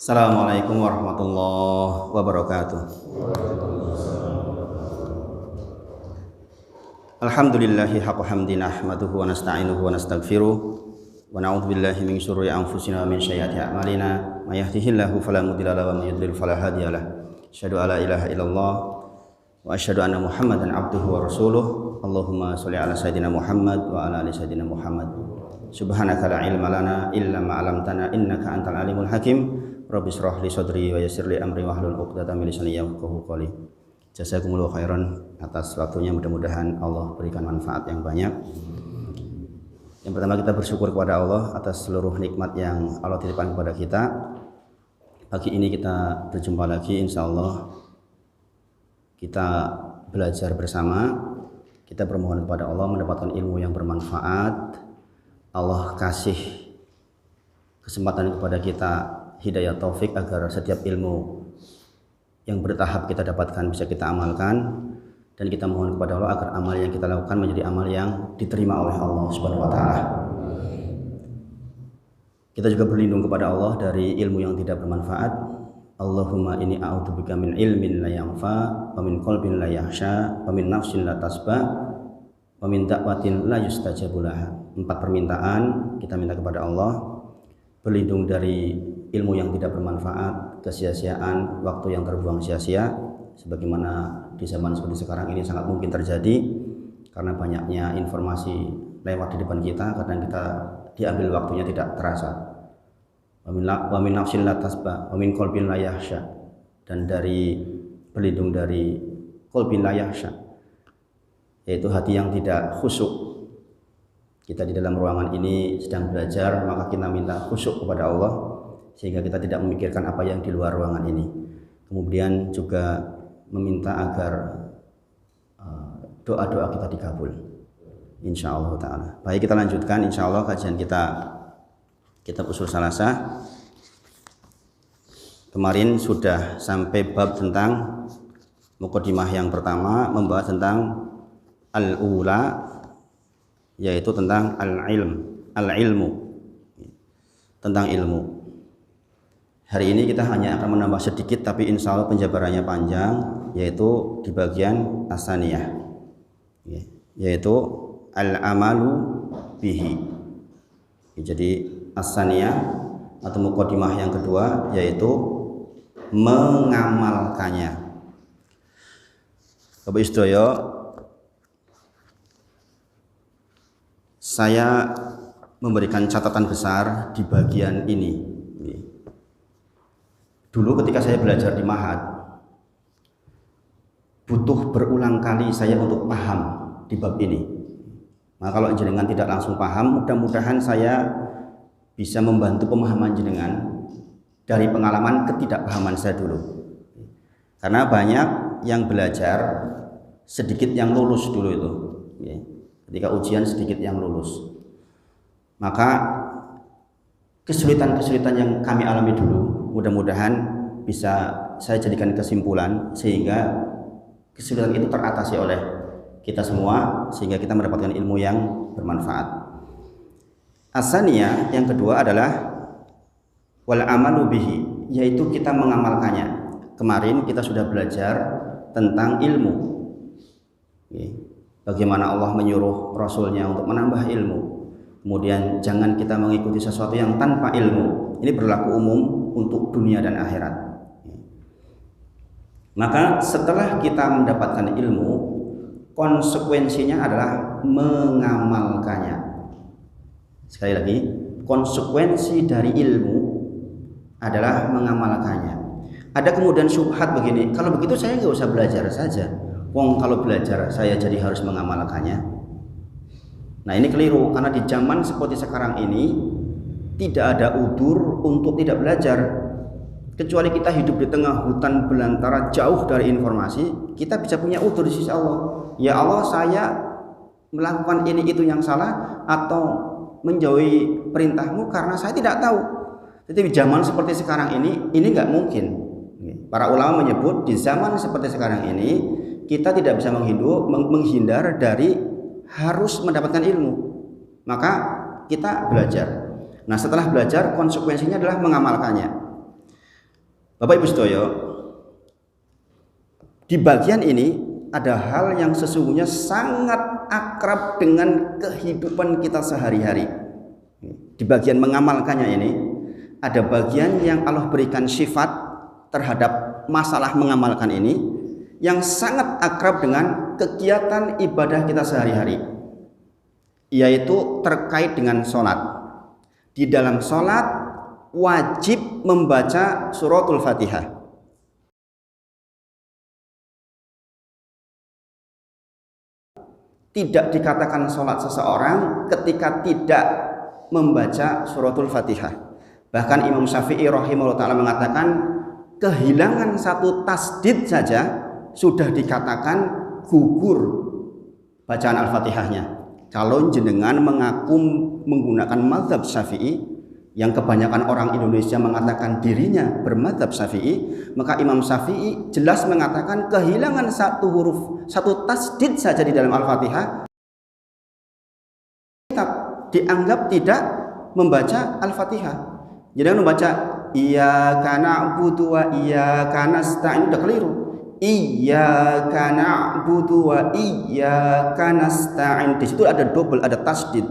Assalamualaikum warahmatullahi wabarakatuh. Alhamdulillahi haqqa hamdi nahmaduhu wa nasta'inuhu wa nastaghfiruh wa na'udzu billahi min syururi anfusina wa min sayyiati a'malina may yahdihillahu fala mudilla lahu wa may yudlil fala hadiya lahu. Asyhadu alla ilaha illallah wa asyhadu anna Muhammadan abduhu wa rasuluh. Allahumma shalli ala sayidina Muhammad wa ala ali sayidina Muhammad. Subhanaka la ilma lana illa ma 'allamtana innaka antal alimul hakim. Rabbi shrah li sadri wa yassir li amri wahlul 'uqdatam min lisani yafqahu qawli. Jazakumullahu khairan atas waktunya, mudah-mudahan Allah berikan manfaat yang banyak. Yang pertama, kita bersyukur kepada Allah atas seluruh nikmat yang Allah titipkan kepada kita. Pagi ini kita berjumpa lagi, insyaallah kita belajar bersama. Kita bermohon kepada Allah mendapatkan ilmu yang bermanfaat. Allah kasih kesempatan kepada kita hidayah taufik agar setiap ilmu yang bertahap kita dapatkan bisa kita amalkan, dan kita mohon kepada Allah agar amal yang kita lakukan menjadi amal yang diterima oleh Allah Subhanahu wa taala. Kita juga berlindung kepada Allah dari ilmu yang tidak bermanfaat. Allahumma inni a'udzubika min ilmin la yanfa wa min qalbin la yakhsha wa min nafsin la tasba wa min da'watin la yustajabu laha. 4 permintaan kita minta kepada Allah: berlindung dari ilmu yang tidak bermanfaat, kesia-siaan, waktu yang terbuang sia-sia, sebagaimana di zaman seperti sekarang ini sangat mungkin terjadi karena banyaknya informasi lewat di depan kita, kadang kita diambil waktunya tidak terasa. Wa min nafsin la tasba wa min qalbin la yakhsha, dan dari berlindung dari qalbin la yakhsha, yaitu hati yang tidak khusyuk. Kita di dalam ruangan ini sedang belajar, maka kita minta khusyuk kepada Allah sehingga kita tidak memikirkan apa yang di luar ruangan ini. Kemudian juga meminta agar doa-doa kita dikabul, insyaallah ta'ala. Baik, kita lanjutkan insyaallah kajian kita kitab Ushul Salasah. Kemarin sudah sampai bab tentang muqaddimah yang pertama, membahas tentang al-ula, yaitu tentang al-ilmu, tentang ilmu. Hari ini kita hanya akan menambah sedikit, tapi insya Allah penjabarannya panjang, yaitu di bagian as-saniyah, yaitu al-amalu bihi. Jadi as-saniyah atau muqaddimah yang kedua yaitu mengamalkannya. Bapak Ibu, saya memberikan catatan besar di bagian ini. Dulu ketika saya belajar di Ma'had, butuh berulang kali saya untuk paham di bab ini. Nah, kalau jenengan tidak langsung paham, mudah-mudahan saya bisa membantu pemahaman jenengan dari pengalaman ketidakpahaman saya dulu. Karena banyak yang belajar sedikit yang lulus dulu itu. Ketika ujian sedikit yang lulus, maka kesulitan-kesulitan yang kami alami dulu mudah-mudahan bisa saya jadikan kesimpulan sehingga kesulitan itu teratasi oleh kita semua sehingga kita mendapatkan ilmu yang bermanfaat. As-saniyah yang kedua adalah wal amalu bihi, yaitu kita mengamalkannya. Kemarin kita sudah belajar tentang ilmu, bagaimana Allah menyuruh Rasulnya untuk menambah ilmu. Kemudian jangan kita mengikuti sesuatu yang tanpa ilmu. Ini berlaku umum untuk dunia dan akhirat. Maka setelah kita mendapatkan ilmu, konsekuensinya adalah mengamalkannya. Sekali lagi, konsekuensi dari ilmu adalah mengamalkannya. Ada kemudian syubhat begini, kalau begitu saya nggak usah belajar saja. Wong kalau belajar saya jadi harus mengamalkannya. Nah, ini keliru, karena di zaman seperti sekarang ini tidak ada udzur untuk tidak belajar. Kecuali kita hidup di tengah hutan belantara jauh dari informasi, kita bisa punya udzur di sisi Allah. Ya Allah, saya melakukan ini itu yang salah atau menjauhi perintahmu karena saya tidak tahu. Jadi zaman seperti sekarang ini nggak mungkin. Para ulama menyebut di zaman seperti sekarang ini kita tidak bisa menghindar dari harus mendapatkan ilmu, maka kita belajar. Nah, setelah belajar konsekuensinya adalah mengamalkannya. Bapak Ibu sedaya, di bagian ini ada hal yang sesungguhnya sangat akrab dengan kehidupan kita sehari-hari. Di bagian mengamalkannya ini ada bagian yang Allah berikan sifat terhadap masalah mengamalkan ini yang sangat akrab dengan kegiatan ibadah kita sehari-hari, yaitu terkait dengan sholat. Di dalam sholat wajib membaca suratul Fatihah. Tidak dikatakan sholat seseorang ketika tidak membaca suratul Fatihah. Bahkan Imam Syafi'i rahimahullah ta'ala mengatakan kehilangan satu tasdid saja sudah dikatakan gugur bacaan Al-Fatihahnya. Kalau jenengan mengaku menggunakan mazhab Syafi'i, yang kebanyakan orang Indonesia mengatakan dirinya bermazhab Syafi'i, maka Imam Syafi'i jelas mengatakan kehilangan satu huruf, satu tasdid saja di dalam Al-Fatihah dianggap tidak membaca Al-Fatihah. Jadi membaca iyyaka na'budu wa iyyaka nasta'in udah keliru. Iyyaka na'budu wa iyyaka nasta'in, di situ ada double, ada tasdid.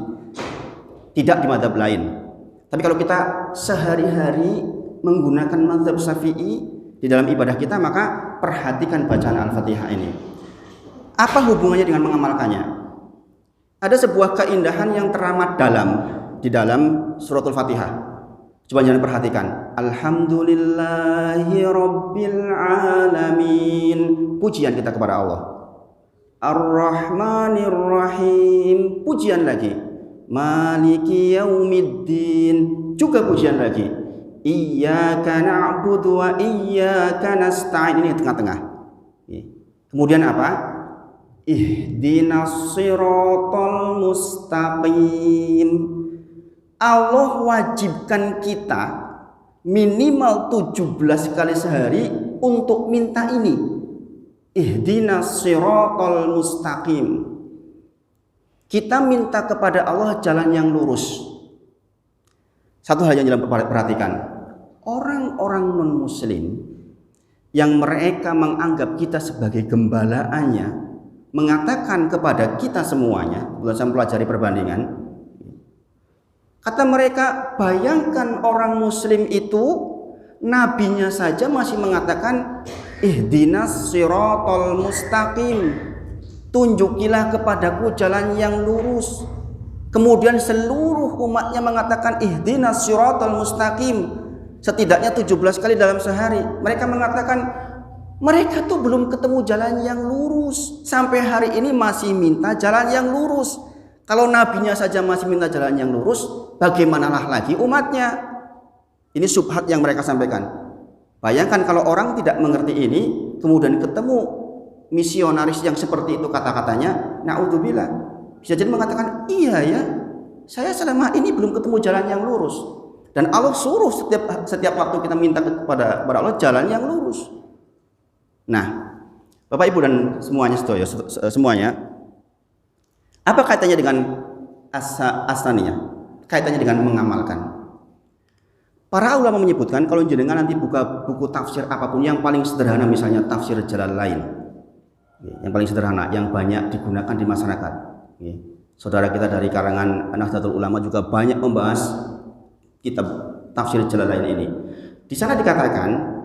Tidak di mazhab lain. Tapi kalau kita sehari-hari menggunakan mazhab Syafi'i di dalam ibadah kita, maka perhatikan bacaan Al-Fatihah ini. Apa hubungannya dengan mengamalkannya? Ada sebuah keindahan yang teramat dalam di dalam suratul Fatihah. Coba jangan perhatikan. Alhamdulillahi Rabbil Alamin. Pujian kita kepada Allah. Ar-Rahmanir Rahim. Pujian lagi. Maliki Yaumiddin. Juga pujian lagi. Iyyaka na'budu wa iyyaka nasta'in. Ini tengah-tengah. Kemudian apa? Ihdinas siratal mustaqim. Allah wajibkan kita minimal 17 kali sehari untuk minta ini. Ihdinas siratal mustaqim. Kita minta kepada Allah jalan yang lurus. Satu hal yang jangan perhatikan. Orang-orang non-muslim yang mereka menganggap kita sebagai gembalaannya mengatakan kepada kita semuanya, belum saya pelajari perbandingan, kata mereka, bayangkan orang muslim itu nabinya saja masih mengatakan ihdinas siratal mustaqim, tunjukilah kepadaku jalan yang lurus. Kemudian seluruh umatnya mengatakan ihdinas siratal mustaqim setidaknya 17 kali dalam sehari. Mereka mengatakan mereka tuh belum ketemu jalan yang lurus. Sampai hari ini masih minta jalan yang lurus. Kalau nabinya saja masih minta jalan yang lurus, bagaimanalah lagi umatnya? Ini syubhat yang mereka sampaikan. Bayangkan kalau orang tidak mengerti ini, kemudian ketemu misionaris yang seperti itu kata-katanya, na'udzubillah. Bisa jadi mengatakan, iya ya, saya selama ini belum ketemu jalan yang lurus. Dan Allah suruh setiap waktu kita minta kepada Allah jalan yang lurus. Nah, Bapak Ibu dan semuanya, apa kaitannya dengan asaniyah? Kaitannya dengan mengamalkan. Para ulama menyebutkan kalau jenengan nanti buka buku tafsir apapun yang paling sederhana, misalnya tafsir Jalalain, yang paling sederhana, yang banyak digunakan di masyarakat. Saudara kita dari karangan Nahdlatul Ulama juga banyak membahas kitab tafsir Jalalain ini. Di sana dikatakan,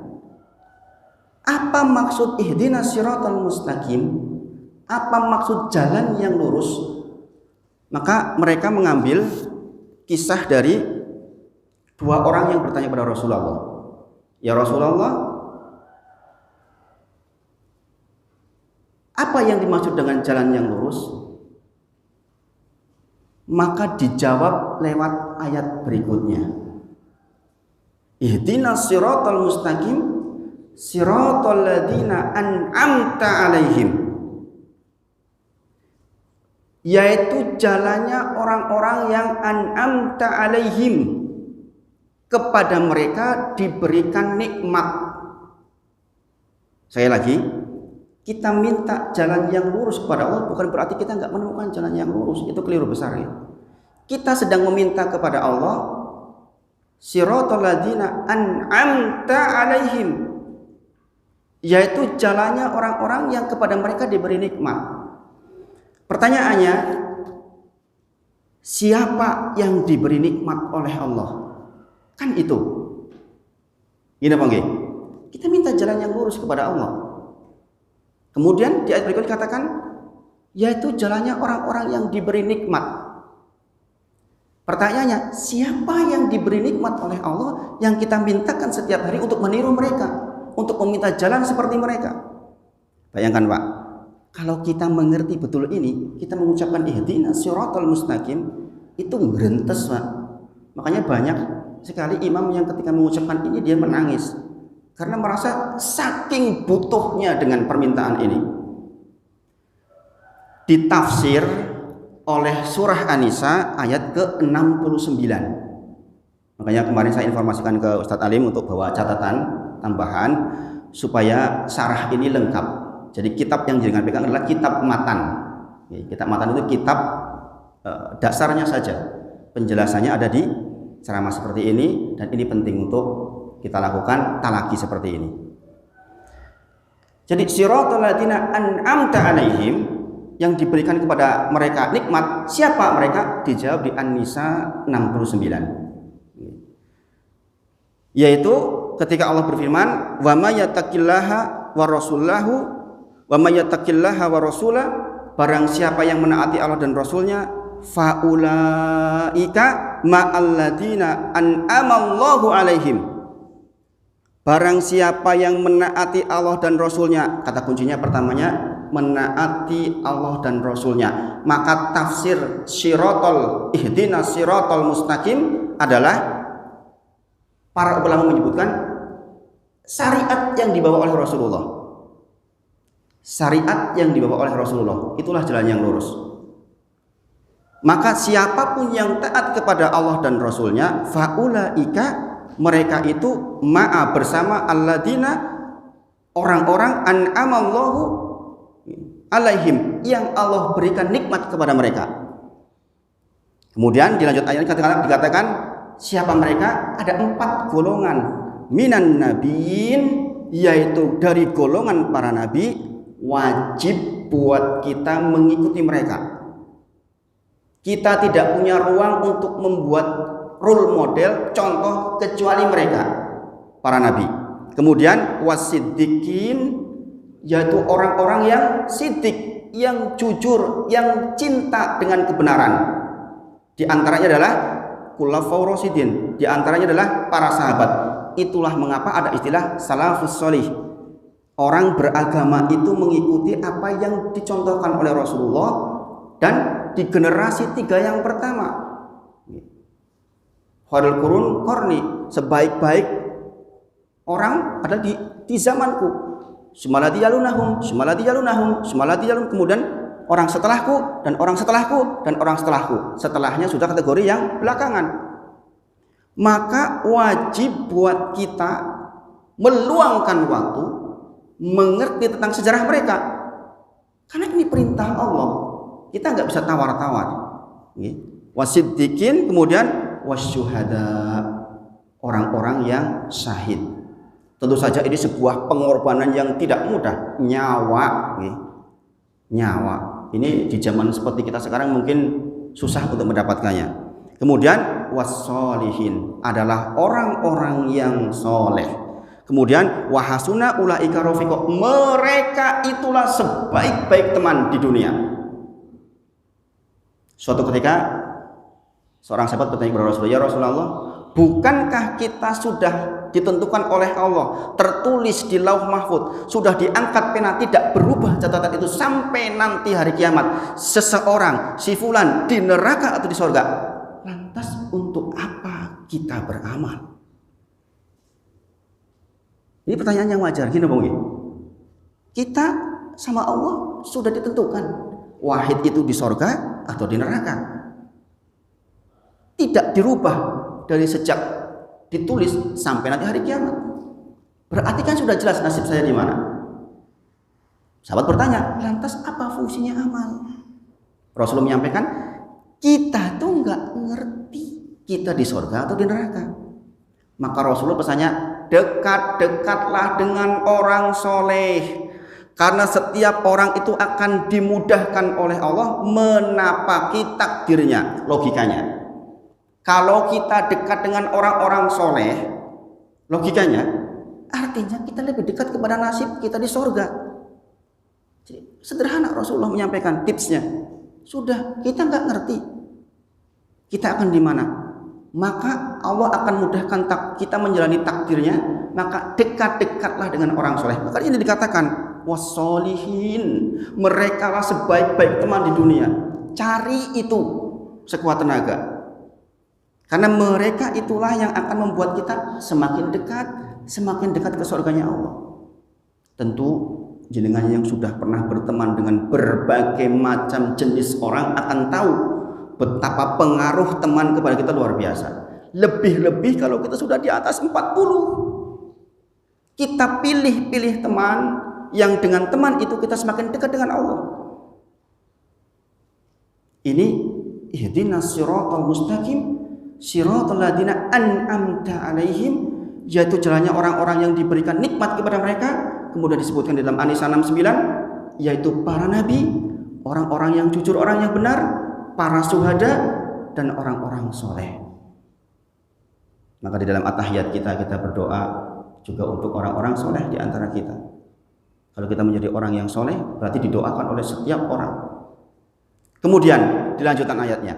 apa maksud ihdinas siratal mustaqim? Apa maksud jalan yang lurus? Maka mereka mengambil kisah dari dua orang yang bertanya kepada Rasulullah. Ya Rasulullah, apa yang dimaksud dengan jalan yang lurus? Maka dijawab lewat ayat berikutnya. Ihdinas siratal mustaqim siratal ladzina an'amta alaihim, yaitu jalannya orang-orang yang an'amta alaihim, kepada mereka diberikan nikmat. Saya lagi, kita minta jalan yang lurus kepada Allah bukan berarti kita nggak menemukan jalan yang lurus. Itu keliru besar ya. Kita sedang meminta kepada Allah siratal ladzina an'amta alaihim, yaitu jalannya orang-orang yang kepada mereka diberi nikmat. Pertanyaannya, siapa yang diberi nikmat oleh Allah? Kan itu. Gini Bang, kita minta jalan yang lurus kepada Allah. Kemudian di ayat berikutnya dikatakan, yaitu jalannya orang-orang yang diberi nikmat. Pertanyaannya, siapa yang diberi nikmat oleh Allah yang kita mintakan setiap hari untuk meniru mereka, untuk meminta jalan seperti mereka? Bayangkan Pak, kalau kita mengerti betul ini, kita mengucapkan ihdinas siratal mustaqim, itu nggerentes Pak. Makanya banyak sekali imam yang ketika mengucapkan ini dia menangis karena merasa saking butuhnya dengan permintaan ini. Ditafsir oleh surah An-Nisa ayat ke-69. Makanya kemarin saya informasikan ke Ustadz Alim untuk bawa catatan tambahan supaya syarah ini lengkap. Jadi kitab yang jangan pegang adalah kitab matan. Kitab matan itu kitab dasarnya saja. Penjelasannya ada di ceramah seperti ini, dan ini penting untuk kita lakukan talaki seperti ini. Jadi siratal ladzina an'amta alaihim, yang diberikan kepada mereka nikmat, siapa mereka? Dijawab di An-Nisa 69. Yaitu ketika Allah berfirman, "Wa may yattaqillaha wa rasulahu wa may yattaqillaha wa rasulah", barang siapa yang menaati Allah dan Rasulnya, faulaika ma'alladzina an'amallahu alaihim. Barang siapa yang menaati Allah dan Rasulnya, kata kuncinya pertamanya menaati Allah dan Rasulnya, maka tafsir siratal ihdinas siratal mustaqim adalah para ulama menyebutkan syariat yang dibawa oleh Rasulullah. Syariat yang dibawa oleh Rasulullah, itulah jalan yang lurus. Maka siapapun yang taat kepada Allah dan Rasulnya, faulaika, mereka itu ma'a bersama alladzina, orang-orang an'amallahu alaihim, yang Allah berikan nikmat kepada mereka. Kemudian di lanjut ayat dikatakan siapa mereka? Ada 4 golongan. Minan nabiin, yaitu dari golongan para nabi, wajib buat kita mengikuti mereka. Kita tidak punya ruang untuk membuat role model, contoh kecuali mereka, para nabi. Kemudian wasiddiqin, yaitu orang-orang yang sidik, yang jujur, yang cinta dengan kebenaran. Di antaranya adalah khulafaur rasyidin, di antaranya adalah para sahabat. Itulah mengapa ada istilah salafus sholih. Orang beragama itu mengikuti apa yang dicontohkan oleh Rasulullah dan di generasi 3 yang pertama. Khairul qurun qarni, sebaik-baik orang adalah di zamanku. Sumalati yalunahum, kemudian orang setelahku, dan orang setelahku, dan orang setelahku. Setelahnya sudah kategori yang belakangan. Maka wajib buat kita meluangkan waktu mengerti tentang sejarah mereka, karena ini perintah Allah. Kita nggak bisa tawar-tawar. Wasiddiqin, kemudian wasyuhada, orang-orang yang syahid. Tentu saja ini sebuah pengorbanan yang tidak mudah, nyawa. Ini di zaman seperti kita sekarang mungkin susah untuk mendapatkannya. Kemudian wassolihin, adalah orang-orang yang soleh. Kemudian wahasuna ulaika rafiqa, mereka itulah sebaik-baik teman di dunia. Suatu ketika seorang sahabat bertanya kepada Rasulullah, "Ya Rasulullah, bukankah kita sudah ditentukan oleh Allah, tertulis di Lauh Mahfuz, sudah diangkat pena, tidak berubah catatan itu sampai nanti hari kiamat, seseorang si fulan di neraka atau di surga. Lantas untuk apa kita beramal?" Ini pertanyaan yang wajar. Gini Bang, kita sama Allah sudah ditentukan, wahid itu di surga atau di neraka, tidak dirubah dari sejak ditulis sampai nanti hari kiamat. Berarti kan sudah jelas nasib saya di mana. Sahabat bertanya, lantas apa fungsinya amal? Rasulullah menyampaikan, kita tuh nggak ngerti kita di surga atau di neraka. Maka Rasulullah pesannya, dekat-dekatlah dengan orang soleh. Karena setiap orang itu akan dimudahkan oleh Allah menapaki takdirnya. Logikanya, kalau kita dekat dengan orang-orang soleh, logikanya artinya kita lebih dekat kepada nasib kita di sorga. Jadi, sederhana Rasulullah menyampaikan tipsnya. Sudah, kita nggak ngerti kita akan di mana, maka Allah akan mudahkan kita menjalani takdirnya. Maka dekat-dekatlah dengan orang soleh. Maka ini dikatakan wassolihin, mereka lah sebaik-baik teman di dunia. Cari itu sekuat tenaga, karena mereka itulah yang akan membuat kita semakin dekat ke surganya Allah. Tentu jenengan yang sudah pernah berteman dengan berbagai macam jenis orang akan tahu betapa pengaruh teman kepada kita luar biasa. Lebih-lebih kalau kita sudah di atas 40. Kita pilih-pilih teman yang dengan teman itu kita semakin dekat dengan Allah. Ini ihdinas siratal mustaqim siratal ladzina an'amta alaihim, yaitu jalannya orang-orang yang diberikan nikmat kepada mereka. Kemudian disebutkan dalam An-Nisa 69, yaitu para nabi, orang-orang yang jujur, orang yang benar, para syuhada, dan orang-orang soleh. Maka di dalam at-tahiyat kita berdoa juga untuk orang-orang soleh di antara kita. Kalau kita menjadi orang yang soleh, berarti didoakan oleh setiap orang. Kemudian dilanjutkan ayatnya,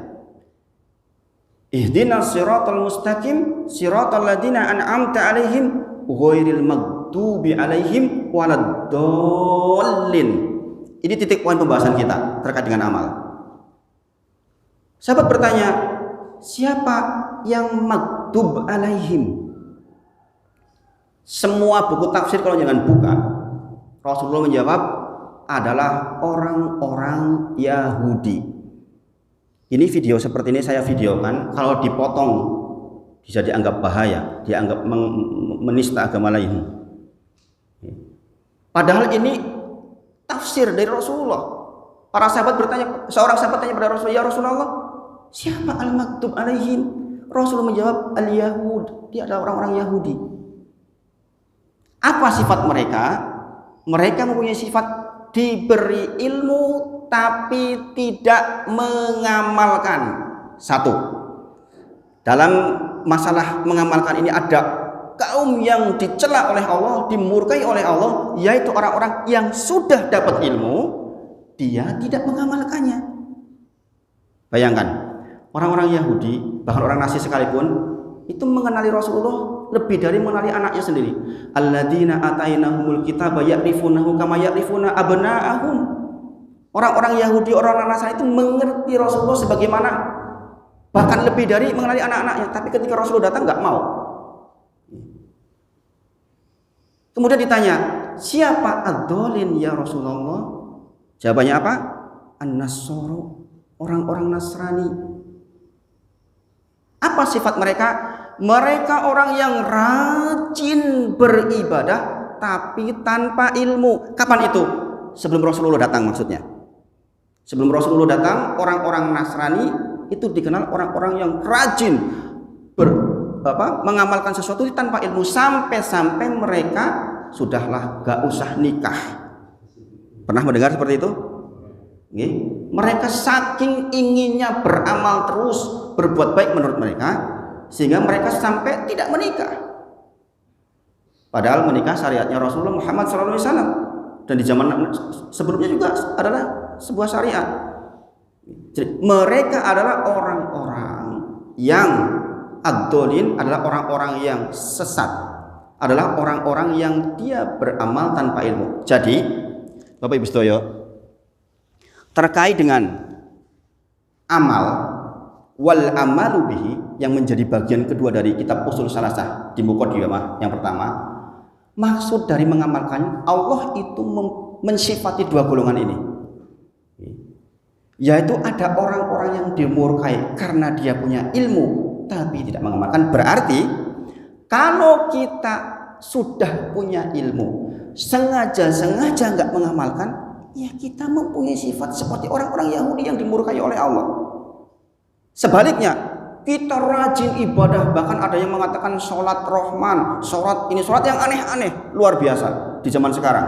ihdinas siratal mustaqim siratal ladzina an'amta alaihim ghairil maghdubi alaihim waladdallin. Ini titik poin pembahasan kita terkait dengan amal. Sahabat bertanya, siapa yang maghdub alaihim? Semua buku tafsir kalau jangan buka, Rasulullah menjawab adalah orang-orang Yahudi. Ini video seperti ini saya videokan, kalau dipotong bisa dianggap bahaya, dianggap menista agama lain. Padahal ini tafsir dari Rasulullah. Para sahabat bertanya, seorang sahabat tanya kepada Rasulullah, ya Rasulullah, siapa al-maktub alaihim? Rasulullah menjawab, al-Yahud, dia adalah orang-orang Yahudi. Apa sifat mereka? Mereka mempunyai sifat diberi ilmu tapi tidak mengamalkan. Satu, dalam masalah mengamalkan ini ada kaum yang dicela oleh Allah, dimurkai oleh Allah, yaitu orang-orang yang sudah dapat ilmu, dia tidak mengamalkannya. Bayangkan, orang-orang Yahudi, bahkan orang Nasrani sekalipun, itu mengenali Rasulullah lebih dari mengenali anaknya sendiri. Alladzina atainahumul kitaba ya'rifunahu kama ya'rifuna abna'ahum. Orang-orang Yahudi, orang Nasrani itu mengerti Rasulullah sebagaimana, bahkan lebih dari mengenali anak-anaknya. Tapi ketika Rasulullah datang nggak mau. Kemudian ditanya, siapa ad-dhalin ya Rasulullah? Jawabannya apa? An-Nasara, orang-orang Nasrani. Apa sifat mereka? Mereka orang yang rajin beribadah tapi tanpa ilmu. Kapan itu? Sebelum Rasulullah datang maksudnya. Sebelum Rasulullah datang, orang-orang Nasrani itu dikenal orang-orang yang rajin mengamalkan sesuatu tanpa ilmu, sampai-sampai mereka sudahlah gak usah nikah. Pernah mendengar seperti itu? Mereka saking inginnya beramal terus, berbuat baik menurut mereka, sehingga mereka sampai tidak menikah. Padahal menikah syariatnya Rasulullah Muhammad SAW, dan di zaman sebelumnya juga adalah sebuah syariat. Jadi mereka adalah orang-orang yang ad-dhalin, adalah orang-orang yang sesat, adalah orang-orang yang dia beramal tanpa ilmu. Jadi Bapak Ibu sedaya, terkait dengan amal, wal amalu bihi, yang menjadi bagian kedua dari kitab Ushul Salasah di Muqaddimah yang pertama, maksud dari mengamalkan, Allah itu mensifati dua golongan ini, yaitu ada orang-orang yang dimurkai karena dia punya ilmu tapi tidak mengamalkan. Berarti kalau kita sudah punya ilmu, sengaja nggak mengamalkan, ya kita mempunyai sifat seperti orang-orang Yahudi yang dimurkai oleh Allah. Sebaliknya, kita rajin ibadah, bahkan ada yang mengatakan sholat Rahman, sholat ini sholat yang aneh-aneh, luar biasa di zaman sekarang.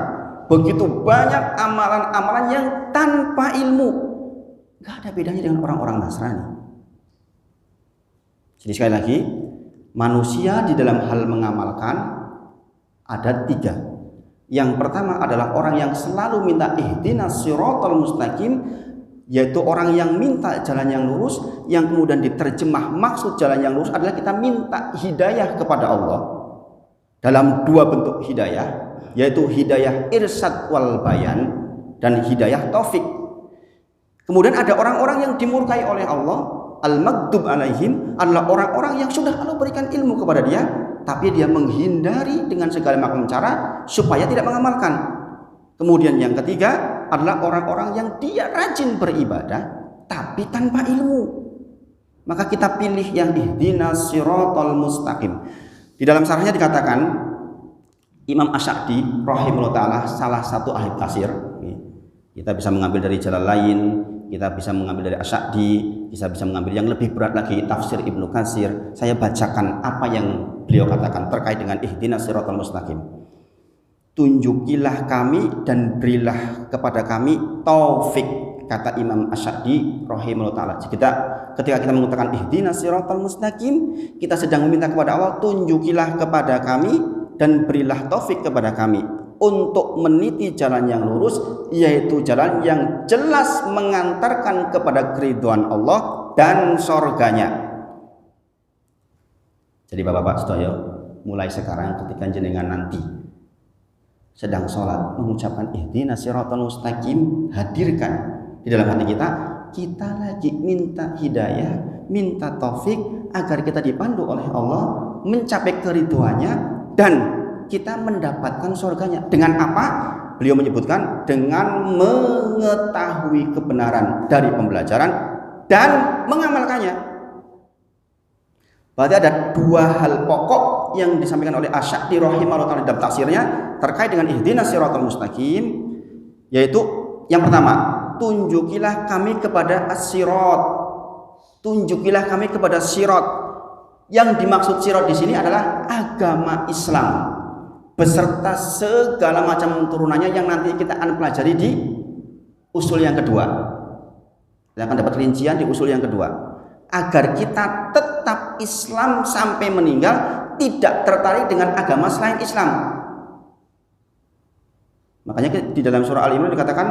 Begitu banyak amalan-amalan yang tanpa ilmu, gak ada bedanya dengan orang-orang Nasrani. Jadi sekali lagi, manusia di dalam hal mengamalkan ada 3. Yang pertama adalah orang yang selalu minta ihdinas siratal mustaqim, yaitu orang yang minta jalan yang lurus, yang kemudian diterjemah maksud jalan yang lurus adalah kita minta hidayah kepada Allah dalam 2 bentuk hidayah, yaitu hidayah irsyad wal bayan dan hidayah taufik. Kemudian ada orang-orang yang dimurkai oleh Allah, al-maghdub alaihim, adalah orang-orang yang sudah Allah berikan ilmu kepada dia, tapi dia menghindari dengan segala macam cara supaya tidak mengamalkan. Kemudian yang ketiga adalah orang-orang yang dia rajin beribadah tapi tanpa ilmu. Maka kita pilih yang ihdinas siratal mustaqim. Di dalam syarahnya dikatakan, Imam Asy-Sya'di rahimahullah taala salah satu ahli tafsir. Kita bisa mengambil dari jalan lain, kita bisa mengambil dari Asy-Sya'di, kita bisa mengambil yang lebih berat lagi tafsir Ibnu Katsir. Saya bacakan apa yang beliau katakan terkait dengan ihdinas siratal mustaqim. Tunjukilah kami dan berilah kepada kami taufik, kata Imam Asy-Sya'di rahimahullah taala. Ketika kita mengatakan ihdinas siratal mustaqim, kita sedang meminta kepada Allah, tunjukilah kepada kami dan berilah taufik kepada kami untuk meniti jalan yang lurus, yaitu jalan yang jelas mengantarkan kepada keridhaan Allah dan surganya. Jadi Bapak-bapak sedaya, mulai sekarang ketika jenengan nanti sedang sholat mengucapkan ihdinas siratal mustaqim, hadirkan di dalam hati kita lagi minta hidayah, minta taufik agar kita dipandu oleh Allah mencapai keridhaannya dan kita mendapatkan surganya. Dengan apa? Beliau menyebutkan dengan mengetahui kebenaran dari pembelajaran dan mengamalkannya. Berarti ada 2 hal pokok yang disampaikan oleh Asy-Sya'di rahimahullah taala dalam tafsirnya terkait dengan ihdinas siratal mustaqim, yaitu yang pertama, tunjukilah kami kepada as-sirat. Tunjukilah kami kepada sirat. Yang dimaksud sirat di sini adalah agama Islam beserta segala macam turunannya yang nanti kita akan pelajari di usul yang kedua. Kita akan dapat rincian di usul yang kedua. Agar kita tetap Islam sampai meninggal, tidak tertarik dengan agama selain Islam. Makanya di dalam surah Al-Imran dikatakan,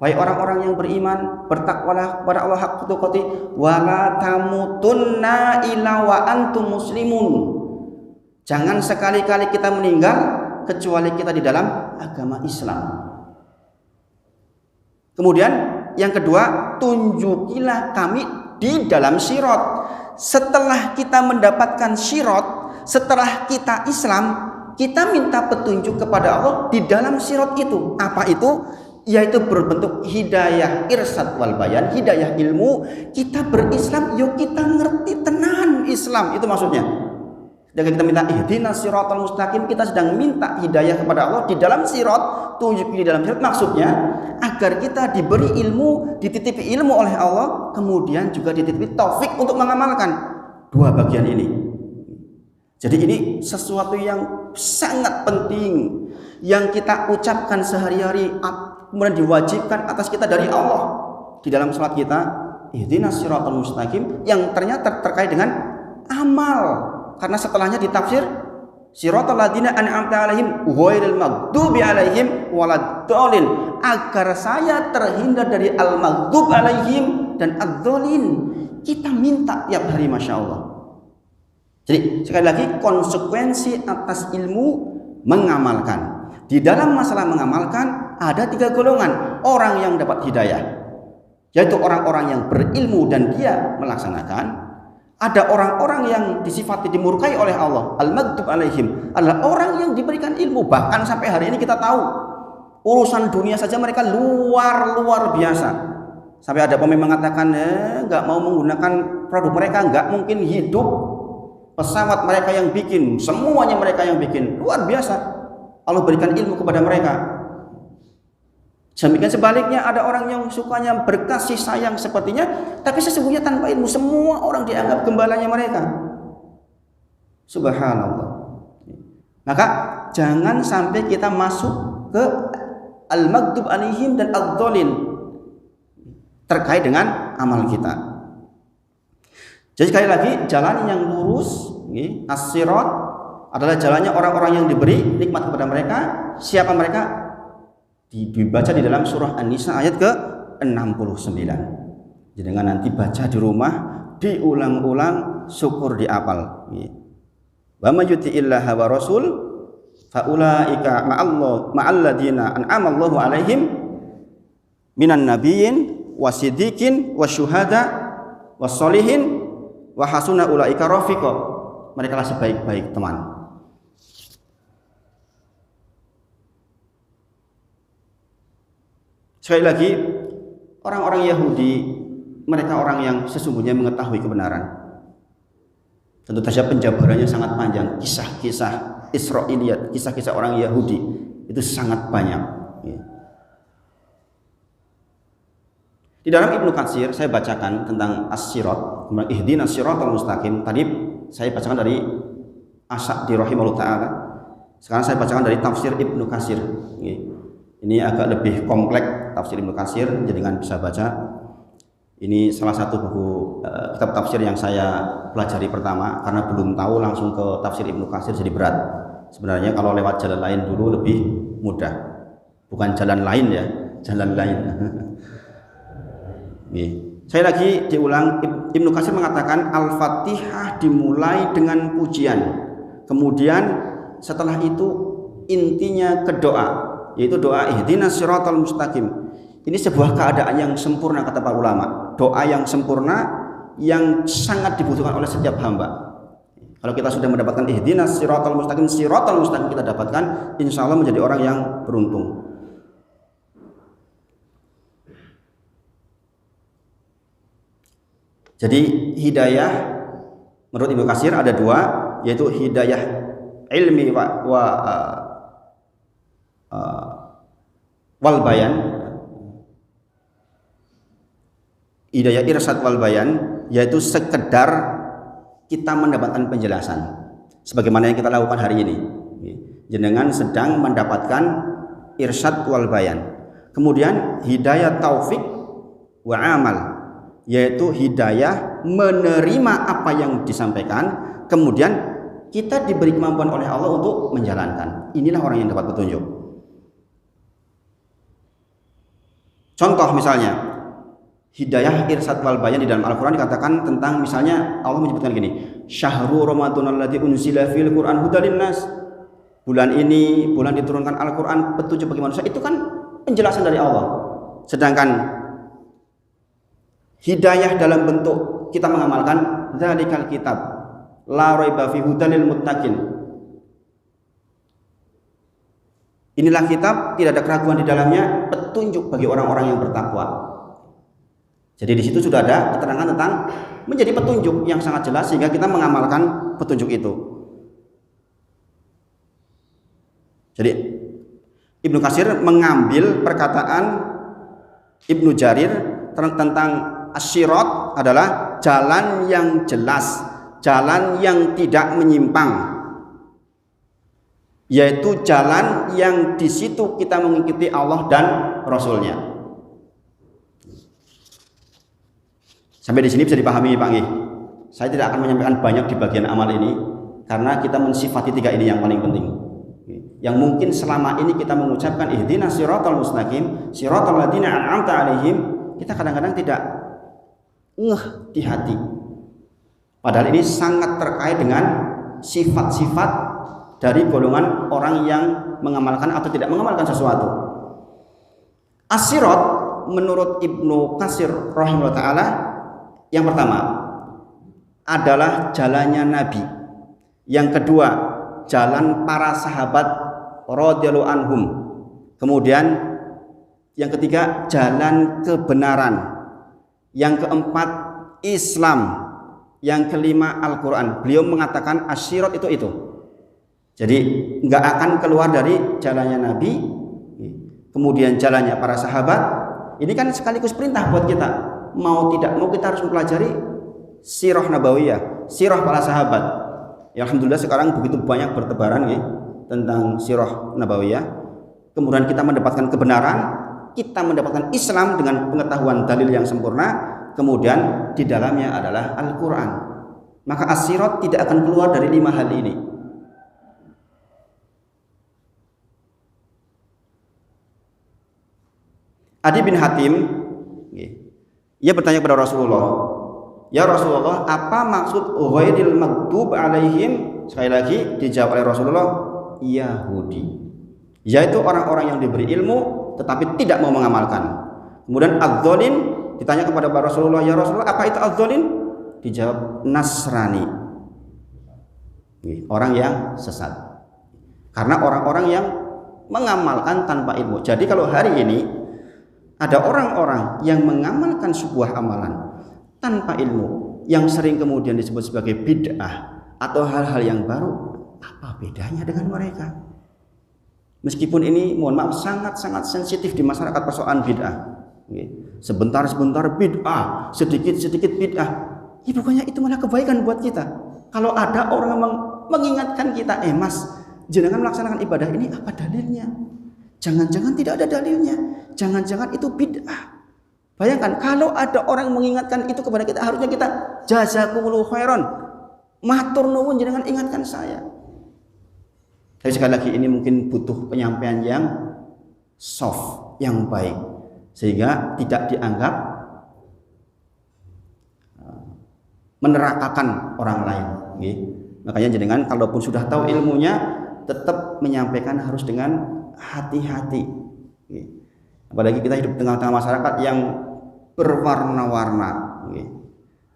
wahai orang-orang yang beriman, bertakwalah kepada Allah haqqa tuqatih wa la tamutunna illa wa antum muslimun. Jangan sekali-kali kita meninggal kecuali kita di dalam agama Islam. Kemudian yang kedua, tunjukilah kami di dalam sirat. Setelah kita mendapatkan sirat, setelah kita Islam, kita minta petunjuk kepada Allah di dalam sirat itu. Apa itu? Yaitu berbentuk hidayah irsyad wal bayan, hidayah ilmu. Kita berislam, yuk kita ngerti tenan Islam, itu maksudnya. Sedangkan kita minta ihdinas siratal mustaqim, kita sedang minta hidayah kepada Allah di dalam sirat, tunjuk di dalam sirat, maksudnya agar kita diberi ilmu, dititipi ilmu oleh Allah, kemudian juga dititipi taufik untuk mengamalkan 2 bagian ini. Jadi ini sesuatu yang sangat penting yang kita ucapkan sehari-hari, kemudian diwajibkan atas kita dari Allah di dalam salat kita, ihdinas siratal mustaqim, yang ternyata terkait dengan amal. Karena setelahnya ditafsir siratal ladzina an'amta 'alaihim ghairil maghdubi 'alaihim waladdallin, agar saya terhindar dari al-maghdub 'alaihim dan ad-dzallin. Kita minta tiap hari, Masya Allah. Jadi sekali lagi, konsekuensi atas ilmu mengamalkan. Di dalam masalah mengamalkan ada 3 golongan orang yang dapat hidayah, yaitu orang-orang yang berilmu dan dia melaksanakan. Ada orang-orang yang disifati dimurkai oleh Allah, al-maghdub alaihim, adalah orang yang diberikan ilmu. Bahkan sampai hari ini kita tahu urusan dunia saja mereka luar biasa. Sampai ada pemain mengatakan nggak mau menggunakan produk mereka, nggak mungkin hidup. Pesawat mereka yang bikin, semuanya mereka yang bikin, luar biasa. Allah berikan ilmu kepada mereka. Demikian sebaliknya ada orang yang sukanya berkasih sayang sepertinya, tapi sesungguhnya tanpa ilmu semua orang dianggap gembalanya mereka. Subhanallah. Maka jangan sampai kita masuk ke al-maghdub alaihim dan ad-dhalin terkait dengan amal kita. Jadi sekali lagi, jalan yang lurus, as-sirat, adalah jalannya orang-orang yang diberi nikmat kepada mereka. Siapa mereka? Dibaca di dalam surah An-Nisa ayat ke-69. Jadi dengan nanti baca di rumah, diulang-ulang, syukur dihafal. Wa may yuti'illaha wa rasul fa ulaika ma'alladina an'amallahu alaihim minan nabiyyin wasiddiqin wasyuhada wassolihin wa hasuna ulaika rafiqa. Mereka lah sebaik-baik teman. Sekali lagi, orang-orang Yahudi, mereka orang yang sesungguhnya mengetahui kebenaran. Tentu saja penjabarannya sangat panjang, kisah-kisah Israiliyat, kisah-kisah orang Yahudi itu sangat banyak. Di dalam Ibnu Katsir saya bacakan tentang as-sirat, ihdinas siratal mustaqim. Tadi saya bacakan dari As-Sa'di rahimahullah taala. Sekarang saya bacakan dari tafsir Ibnu Katsir. Ini agak lebih kompleks tafsir Ibnu Katsir, jadikan bisa baca. Ini salah satu buku kitab tafsir yang saya pelajari pertama, karena belum tahu langsung ke tafsir Ibnu Katsir jadi berat. Sebenarnya kalau lewat jalan lain dulu lebih mudah. Bukan jalan lain ya, jalan lain. Saya lagi diulang, Ibnu Katsir mengatakan Al-Fatihah dimulai dengan pujian. Kemudian setelah itu intinya ke doa, yaitu doa ihdinas siratal mustaqim. Ini sebuah keadaan yang sempurna kata para ulama. Doa yang sempurna yang sangat dibutuhkan oleh setiap hamba. Kalau kita sudah mendapatkan ihdinas siratal mustaqim kita dapatkan, insya Allah menjadi orang yang beruntung. Jadi hidayah menurut Ibnu Katsir ada dua, yaitu hidayah ilmi wal bayan, hidayah irsyad wal bayan, yaitu sekedar kita mendapatkan penjelasan sebagaimana yang kita lakukan hari ini. Jenengan sedang mendapatkan irsyad wal bayan. Kemudian hidayah taufik wa amal, yaitu hidayah menerima apa yang disampaikan, kemudian kita diberi kemampuan oleh Allah untuk menjalankan. Inilah orang yang dapat petunjuk. Contoh misalnya hidayah irsyad wal bayan di dalam Al-Quran dikatakan tentang, misalnya Allah menyebutkan gini, syahrul ramadhanal ladzi unzila fil Qur'an hudal linnas. Bulan ini bulan diturunkan Al-Quran petunjuk bagi manusia. Itu kan penjelasan dari Allah. Sedangkan hidayah dalam bentuk kita mengamalkan dzalikal kitab la raiba fi hudal lil muttaqin. Inilah kitab, tidak ada keraguan di dalamnya, petunjuk bagi orang-orang yang bertakwa. Jadi di situ sudah ada keterangan tentang menjadi petunjuk yang sangat jelas sehingga kita mengamalkan petunjuk itu. Jadi Ibnu Katsir mengambil perkataan Ibnu Jarir tentang as-sirat adalah jalan yang jelas, jalan yang tidak menyimpang, yaitu jalan yang di situ kita mengikuti Allah dan Rasulnya. Sampai di sini bisa dipahami Pak Nggih. Saya tidak akan menyampaikan banyak di bagian amal ini karena kita mensifati tiga ini yang paling penting. Yang mungkin selama ini kita mengucapkan ihdinas siratal mustaqim, siratal ladzina an'amta alaihim, kita kadang-kadang tidak ngeh di hati. Padahal ini sangat terkait dengan sifat-sifat dari golongan orang yang mengamalkan atau tidak mengamalkan sesuatu. As-sirat menurut Ibnu Katsir rahimahullah taala, yang pertama adalah jalannya Nabi. Yang kedua, jalan para sahabat radhiyallahu anhum. Kemudian yang ketiga, jalan kebenaran. Yang keempat, Islam. Yang kelima, Al-Quran. Beliau mengatakan as-sirat itu. Jadi nggak akan keluar dari jalannya Nabi, kemudian jalannya para sahabat. Ini kan sekaligus perintah buat kita. Mau tidak mau kita harus mempelajari sirah nabawiyah, sirah para sahabat. Ya, alhamdulillah sekarang begitu banyak bertebaran ya, tentang sirah nabawiyah. Kemudian kita mendapatkan kebenaran, kita mendapatkan Islam dengan pengetahuan dalil yang sempurna. Kemudian di dalamnya adalah Al-Quran. Maka as-sirat tidak akan keluar dari 5 hal ini. Adi bin Hatim, ia bertanya kepada Rasulullah, ya Rasulullah, apa maksud ghairil maghdub alaihim? Sekali lagi dijawab oleh Rasulullah, Yahudi, yaitu orang-orang yang diberi ilmu tetapi tidak mau mengamalkan. Kemudian adz-dzalin, ditanya kepada Rasulullah, ya Rasulullah, apa itu adz-dzalin? Dijawab Nasrani, orang yang sesat. Karena orang-orang yang mengamalkan tanpa ilmu. Jadi kalau hari ini ada orang-orang yang mengamalkan sebuah amalan tanpa ilmu, yang sering kemudian disebut sebagai bid'ah atau hal-hal yang baru, apa bedanya dengan mereka? Meskipun ini, mohon maaf, sangat-sangat sensitif di masyarakat persoalan bid'ah. Sebentar-sebentar bid'ah, sedikit-sedikit bid'ah. Ya, bukannya itu malah kebaikan buat kita. Kalau ada orang yang mengingatkan kita, mas, jangan melaksanakan ibadah ini, apa dalilnya? Jangan-jangan tidak ada dalilnya. Jangan-jangan itu bid'ah. Bayangkan kalau ada orang mengingatkan itu kepada kita, harusnya kita jazakumullahu khairan, matur nuwun jangan ingatkan saya. Tapi sekali lagi ini mungkin butuh penyampaian yang soft, yang baik, sehingga tidak dianggap menerakakan orang lain. Makanya jenengan kalaupun sudah tahu ilmunya, tetap menyampaikan harus dengan hati-hati. Apalagi kita hidup di tengah-tengah masyarakat yang berwarna-warna,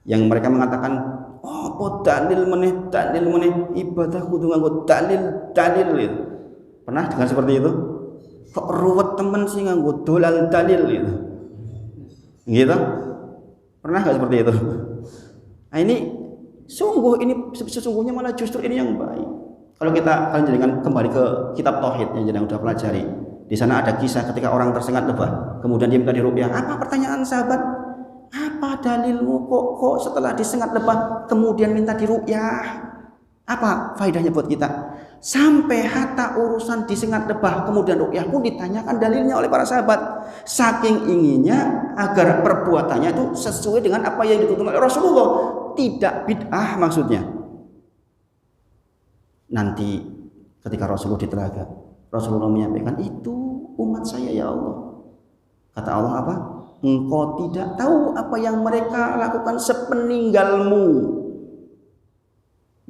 yang mereka mengatakan, oh dalil meneh ibadah kudu nganggo dalil gitu. Pernah dengar seperti itu? Kok ruwet temen sih nganggo dolal dalil gitu. Pernah nggak seperti itu? Nah, ini sesungguhnya malah justru ini yang baik. Kalau kita jangan kembali ke kitab tauhid yang jangan sudah pelajari, di sana ada kisah ketika orang tersengat lebah, kemudian dia minta diruqyah. Apa pertanyaan sahabat? Apa dalilmu kok setelah disengat lebah kemudian minta diruqyah? Apa faedahnya buat kita? Sampai hatta urusan disengat lebah kemudian ruqyah pun ditanyakan dalilnya oleh para sahabat. Saking inginnya agar perbuatannya itu sesuai dengan apa yang dituntut oleh Rasulullah, tidak bid'ah maksudnya. Nanti ketika Rasulullah di telaga, Rasulullah menyampaikan, itu umat saya ya Allah. Kata Allah apa? Engkau tidak tahu apa yang mereka lakukan sepeninggalmu.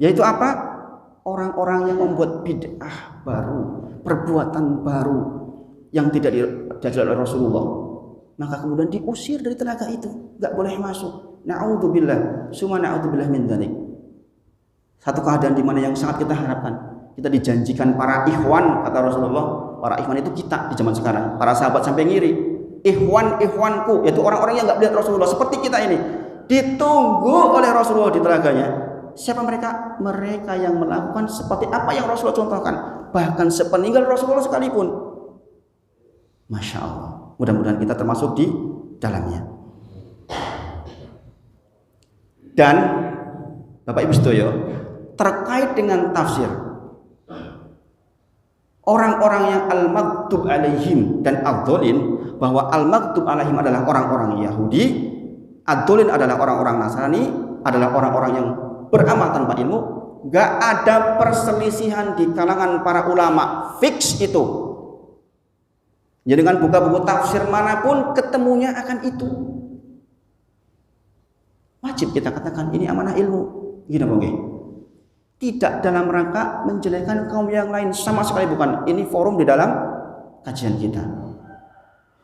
Yaitu apa? Orang-orang yang membuat bid'ah baru, perbuatan baru yang tidak diajarkan oleh Rasulullah. Maka kemudian diusir dari telaga itu, enggak boleh masuk. Na'udzubillah, summa na'udzubillah min dzalik. Satu keadaan di mana yang sangat kita harapkan. Kita dijanjikan para ikhwan, kata Rasulullah. Para ikhwan itu kita di zaman sekarang. Para sahabat sampai ngiri. Ikhwanku, yaitu orang-orang yang enggak melihat Rasulullah seperti kita ini, ditunggu oleh Rasulullah di telaganya. Siapa mereka? Mereka yang melakukan seperti apa yang Rasulullah contohkan, bahkan sepeninggal Rasulullah sekalipun. Masya Allah. Mudah-mudahan kita termasuk di dalamnya. Dan Bapak Ibu sedaya, terkait dengan tafsir orang-orang yang al-maghdub alaihim dan ad-dzalin, bahwa al-maghdub alaihim adalah orang-orang Yahudi, ad-dzalin adalah orang-orang Nasrani, adalah orang-orang yang beramal tanpa ilmu. Gak ada perselisihan di kalangan para ulama, fix itu. Jadi dengan buka buku tafsir manapun ketemunya akan itu. Wajib kita katakan ini amanah ilmu. Gini bang, tidak dalam rangka menjelekkan kaum yang lain, sama sekali bukan. Ini forum di dalam kajian kita.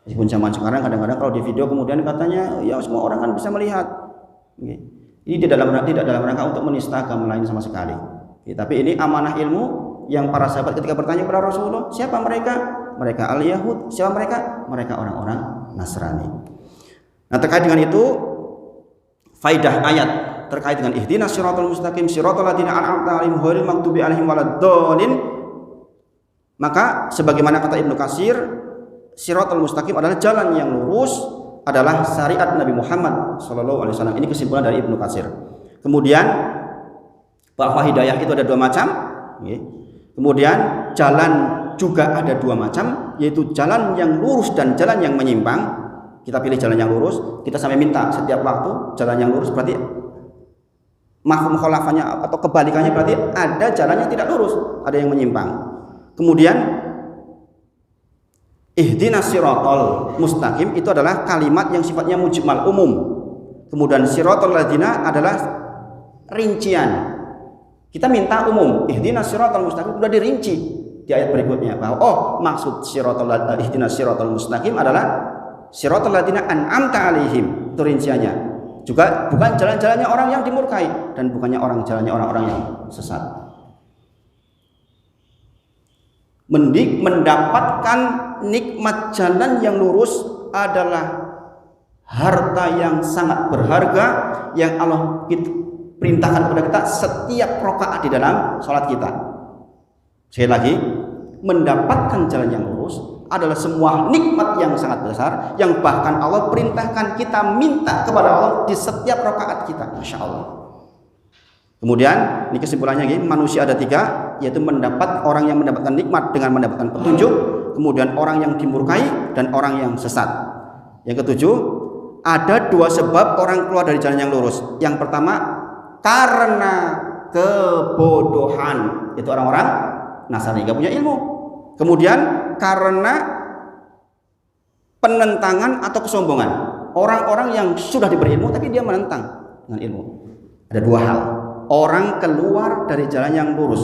Meskipun zaman sekarang kadang-kadang kalau di video kemudian katanya ya semua orang kan bisa melihat. Ini tidak dalam rangka untuk menista agama lain sama sekali. Tapi ini amanah ilmu yang para sahabat ketika bertanya kepada Rasulullah, siapa mereka? Mereka al-Yahud. Siapa mereka? Mereka orang-orang Nasrani. Nah, terkait dengan itu, faidah ayat terkait dengan ihdinas siratal mustaqim siratal ladzina an'amta 'alaihim ghairil maghdubi 'alaihim waladdallin. Maka sebagaimana kata Ibnu Katsir, Shiratal mustaqim adalah jalan yang lurus, adalah syariat Nabi Muhammad sallallahu alaihi wasallam. Ini kesimpulan dari Ibnu Katsir. Kemudian bahwa hidayah itu ada dua macam. Kemudian jalan juga ada dua macam, yaitu jalan yang lurus dan jalan yang menyimpang. Kita pilih jalan yang lurus, kita sampai minta setiap waktu jalan yang lurus, berarti mafhum khalafahnya atau kebalikannya berarti ada jalan yang tidak lurus, ada yang menyimpang. Kemudian ihdinas siratal mustaqim itu adalah kalimat yang sifatnya mujmal umum. Kemudian siratal ladzina adalah rincian. Kita minta umum, ihdinas siratal mustaqim, sudah dirinci di ayat berikutnya bahwa maksud ihdinas siratal mustaqim adalah siratal ladzina an'amta alaihim, itu rinciannya. Juga bukan jalan-jalannya orang yang dimurkai dan bukannya jalannya orang-orang yang sesat. Mendapatkan nikmat jalan yang lurus adalah harta yang sangat berharga yang Allah perintahkan kepada kita setiap rakaat di dalam sholat kita. Sekali lagi, mendapatkan jalan yang lurus adalah semua nikmat yang sangat besar yang bahkan Allah perintahkan kita minta kepada Allah di setiap rakaat kita. Masya Allah. Kemudian ini kesimpulannya lagi, manusia ada tiga, yaitu orang yang mendapatkan nikmat dengan mendapatkan petunjuk, kemudian orang yang dimurkai dan orang yang sesat. Yang ketujuh, ada dua sebab orang keluar dari jalan yang lurus. Yang pertama, karena kebodohan, itu orang-orang Nasrani, gak punya ilmu. Kemudian karena penentangan atau kesombongan, orang-orang yang sudah diberi ilmu tapi dia menentang dengan ilmu. Ada dua hal. Orang keluar dari jalan yang lurus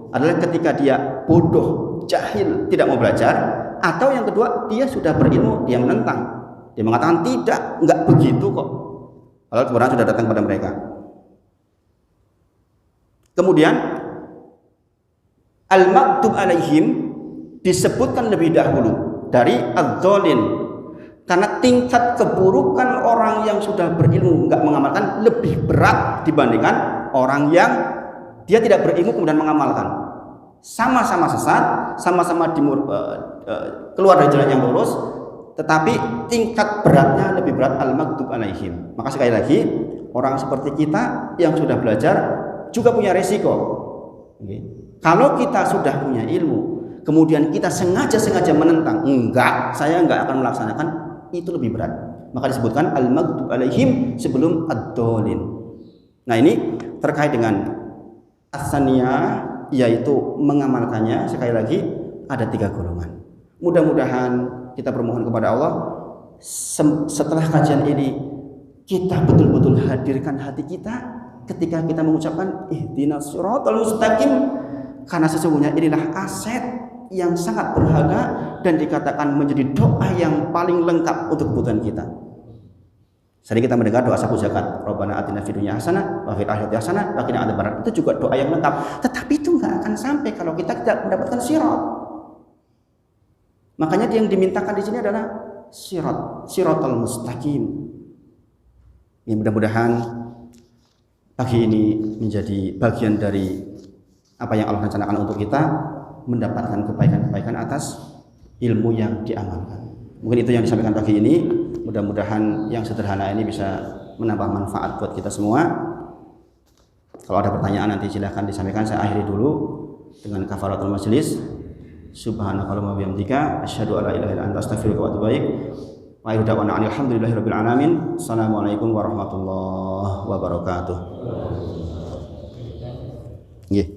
adalah ketika dia bodoh, jahil, tidak mau belajar, atau yang kedua dia sudah berilmu, dia menentang. Dia mengatakan tidak, enggak begitu kok. Padahal kebenaran sudah datang pada mereka. Kemudian al-maktub alaihim disebutkan lebih dahulu dari adz-dzalin, karena tingkat keburukan orang yang sudah berilmu enggak mengamalkan lebih berat dibandingkan orang yang dia tidak berilmu kemudian mengamalkan. Sama-sama sesat, sama-sama keluar dari jalan yang lurus, tetapi tingkat beratnya lebih berat al-maktub alaihim. Maka sekali lagi, orang seperti kita yang sudah belajar juga punya resiko. Kalau kita sudah punya ilmu, kemudian kita sengaja menentang, saya enggak akan melaksanakan, itu lebih berat. Maka disebutkan al-maghdub alaihim sebelum ad-dhalin. Nah, ini terkait dengan as-saniyah, yaitu mengamalkannya. Sekali lagi, ada tiga golongan. Mudah-mudahan kita bermohon kepada Allah, setelah kajian ini kita betul-betul hadirkan hati kita ketika kita mengucapkan ihdinas siratal mustaqim, karena sesungguhnya inilah aset yang sangat berharga dan dikatakan menjadi doa yang paling lengkap untuk kebutuhan kita. Sering kita mendengar doa sapu zakat, Rabbana atina fid dunya hasanah wa fil akhirati hasanah wa qina adzabannar. Itu juga doa yang lengkap, tetapi itu enggak akan sampai kalau kita tidak mendapatkan sirat. Makanya yang dimintakan di sini adalah siratal mustaqim. Ya, mudah-mudahan pagi ini menjadi bagian dari apa yang Allah rencanakan untuk kita, mendapatkan kebaikan-kebaikan atas ilmu yang diamalkan. Mungkin itu yang disampaikan pagi ini. Mudah-mudahan yang sederhana ini bisa menambah manfaat buat kita semua. Kalau ada pertanyaan nanti silahkan disampaikan. Saya akhiri dulu dengan kafaratul majlis. Subhanakallahumma wa bihamdika asyhadu an la ilaha illa anta astaghfiruka wa atubu ilaik. Wa akhiru da'wana alhamdulillahirabbil alamin. Assalamualaikum warahmatullahi wabarakatuh. Nggih.